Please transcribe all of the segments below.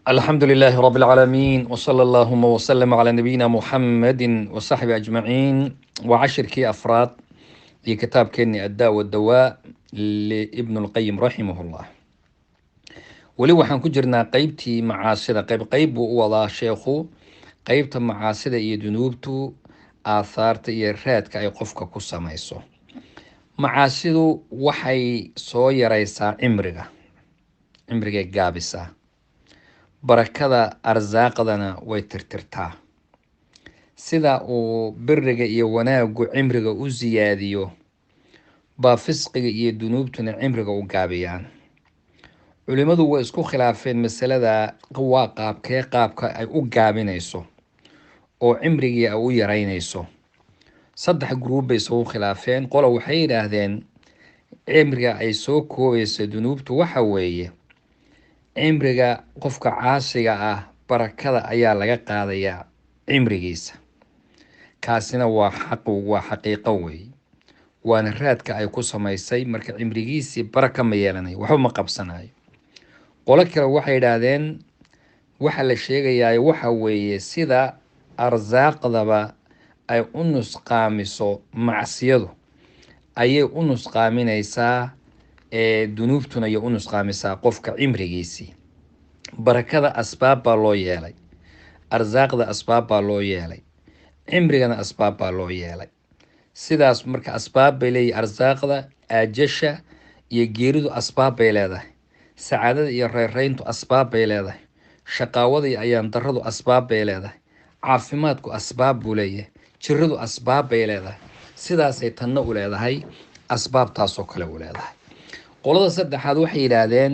الحمد لله رب العالمين وصلى اللهم وسلم على نبينا محمد وصحبه أجمعين وعشر كي أفراد في كتاب كني الداء والدواء لابن القيم رحمه الله ولي waxaan ku jirnaa qaybtii macaasida qayb buu u wadaa sheekhu qaybta macaasida iyo dunuubtu aahaarta iyo raadka ay qofka ku samayso macaasidu waxay soo yaraysaa cimriga gaabisaa barakada arsaaqdana way tirtirtaa sida uu biriga iyo wanaagu cimriga u siyaadiyo baa fisqiga iyo dunuubtuna cimriga u gaabiyaan culimadu way isku khilaafeen masalada waa qaabka ay u gaabinayso oo cimrigii ay u yaraynayso saddex gruub bay isugu khilaafeen qolo waxay yidhaahdeen cimriga ay soo koobayso dunuubtu waxa weeye cimriga qofka caasiga ah barakada ayaa laga qaadayaa cimrigiisa kaasina waa xaqiiqo weeye waana raadka ay ku samaysay marka cimrigiisii baraka ma yeelanayo waxba ma qabsanayo qolo kale waxay yidhaahdeen waxa la sheegayaa waxa weeye sida arsaaqdaba ay u nusqaamiso macsiyadu ayay u nusqaaminaysaa dunuubtuna ayay u nusqaamisaa qofka cimrigiisii barakada asbaab baa loo yeelay arsaaqda asbaab baa loo yeelay cimrigana asbaab baa loo yeelay sidaas marka asbaab bay leeyihi arsaaqda aajasha iyo geeridu asbaab bay leedahay sacaadada iyo reerayntu asbaab bay leedahay shaqaawada iyo ayaan daradu asbaab bay leedahay caafimaadku asbaab buu leeyahay jiradu asbaab bay leedahay sidaasay tanna u leedahay asbaabtaasoo kale u leedahay qolada saddexaad waxay yidhaahdeen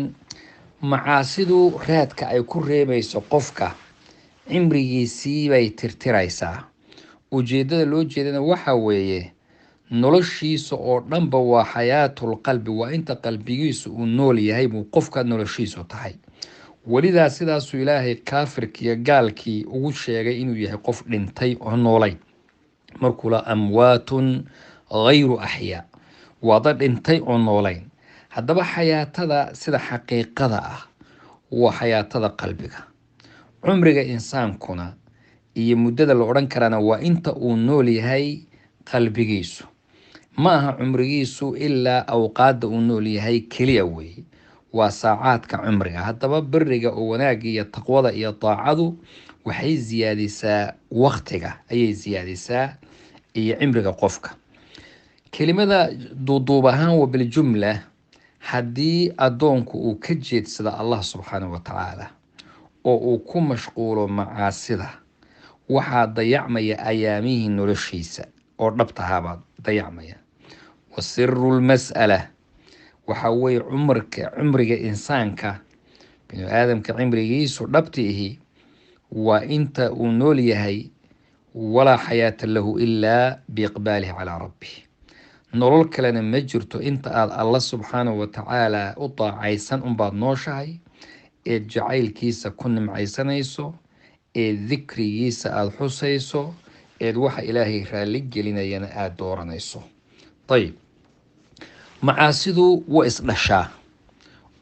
macaasidu raadka ay ku reebayso qofka cimrigiisii bay tirtiraysaa ujeeddada loo jeedana waxa weeye noloshiisa oo dhanba waa xayaatul qalbi waa inta qalbigiisu uu nool yahay buu qofka noloshiisu tahay welidaa sidaasuu ilaahay kaafirkiiyo gaalkii ugu sheegay inuu yahay qof dhintay oo noolayn markuu la amwaatun ghayru axyaa waa dad dhintay oo noolayn haddaba xayaatada sida xaqiiqada ah waa xayaatada qalbiga cumriga insaankuna iyo muddada la odhan karana waa inta uu nool yahay qalbigiisu ma aha cumrigiisu ilaa awqaadda uu nool yahay keliya weeye waa saacaadka cumriga haddaba biriga oo wanaagga iyo taqwada iyo daacadu waxay siyaadisaa waqtiga ayay siyaadisaa iyo cimriga qofka kelimada duuduub ahaan wa biljumla haddii addoonku uu ka jeedsada allah subxaanahu wa tacaala oo uu ku mashquulo macaasida waxaa dayacmaya ayaamihii noloshiisa oo dhabtahaabaa dayacmaya wa siru lmas'ala waxa weeye cumriga insaanka binu aadamka cimrigiisu dhabtiihi waa inta uu nool yahay walaa xayaata lahu ilaa biiqbaalihi calaa rabbih nolol kalena ma jirto inta aad alla subxaanahu wa tacaala u daacaysan unbaad nooshahay eed jacaylkiisa ku nimcaysanayso eed dikrigiisa aada xusayso eed waxa ilaahay raalli gelinayana aada dooranayso ayib macaasidu waa isdhashaa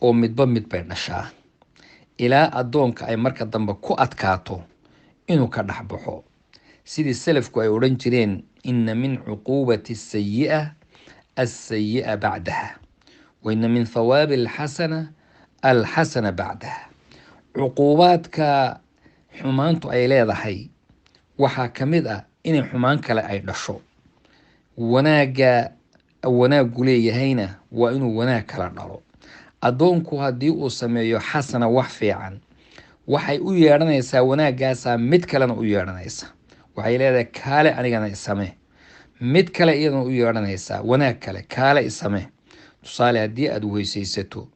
oo midba mid bay dhashaa ilaa addoonka ay marka dambe ku adkaato inuu ka dhex baxo sidii salafku ay odhan jireen inna min cuquubati sayi'a alsayi'a bacdaha wa inna min thawaabi alxasana bacdaha cuquubaadka xumaantu ay leedahay waxaa ka mid ah inay xumaan kale ay dhasho wanaaggu leeyahayna waa inuu wanaag kala dhalo addoonku haddii uu sameeyo xasana wax fiican waxay u yeedhanaysaa wanaaggaasaa mid kalena u yeedhanaysa waxay leedahay kaale anigana isame mid kale iyadana u yeedhanaysaa wanaag kale kaale isame tusaale haddii aada weysaysato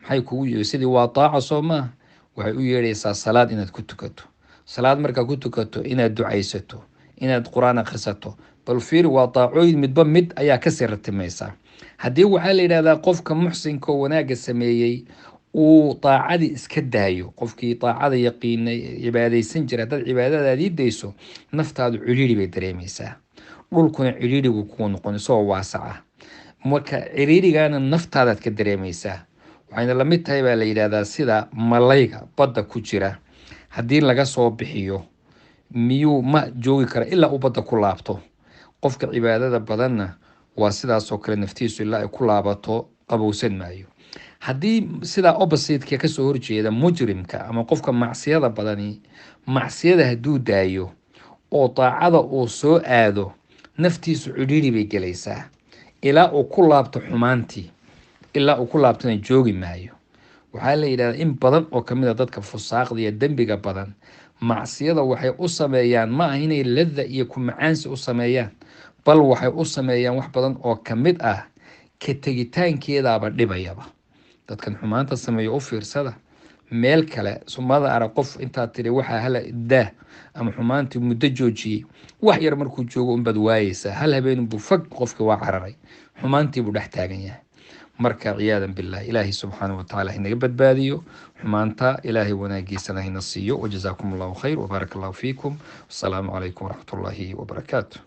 maxay kugu sidii waa daaco soo maaha waxay u yeedhaysaa salaad inaad ku tukato salaad markaa ku tukato inaad ducaysato inaad qur-aan akhrisato bal fiiri waa daacooyin midba mid ayaa kasii ratimaysaa haddii waxaa la yidhahdaa qofka muxsinka oo wanaagga sameeyey uu daacadii iska daayo qofkii daacada yaqiinay cibaadaysan jira haddaad cibaadadaadii dayso naftaadu ciriiri bay dareemaysaa dhulkuna ciriirigu kuu noqon isagoo waasaca marka ciriirigana naftaadaad ka dareemaysaa waxayna la mid tahay baa la yidhaahdaa sida malayga badda ku jira haddii laga soo bixiyo miyuu ma joogi kara ilaa uu badda ku laabto. qofka cibaadada badanna waa sidaasoo kale, naftiisu ilaa ay ku laabato qabowsan maayo. haddii sidaa opposite-ka kasoo horjeeda mujrimka ama qofka macsiyada badani, macsiyada hadduu daayo oo daacada uu soo aado, naftiisu cidhiidhi bay gelaysaa ilaa uu ku laabto xumaantii. ilaa uu ku laabtona joogi maayo. waxaa la yidhahdaa in badan oo kamid a dadka fusaaqda iyo dembiga badan, macsiyada waxay u sameeyaan ma aha inay ladda iyo ku macaansi u sameeyaan, bal waxay u sameeyaan wax badan oo kamid ah ka tegitaankeedaaba dhibayaba. dadkan xumaanta sameeyo u fiirsada, meel kale sumada arag qof intaad tiri waxaa hala daa ama xumaantii muddo joojiyey, wax yar markuu joogo unbaad waayeysaa. hal habeen buu fag qofkii waa cararay, xumaantii buu dhex taagan yahay. marka ciyaadan billahi, ilaahay subxaanahu watacaala haynaga badbaadiyo xumaanta, ilaahay wanaagiisana hayna siiyo. wajazaakum allahu khayr wbaaraka allahu fiikum. wasalaamu calaykum waraxmat ullaahi wabarakaatu.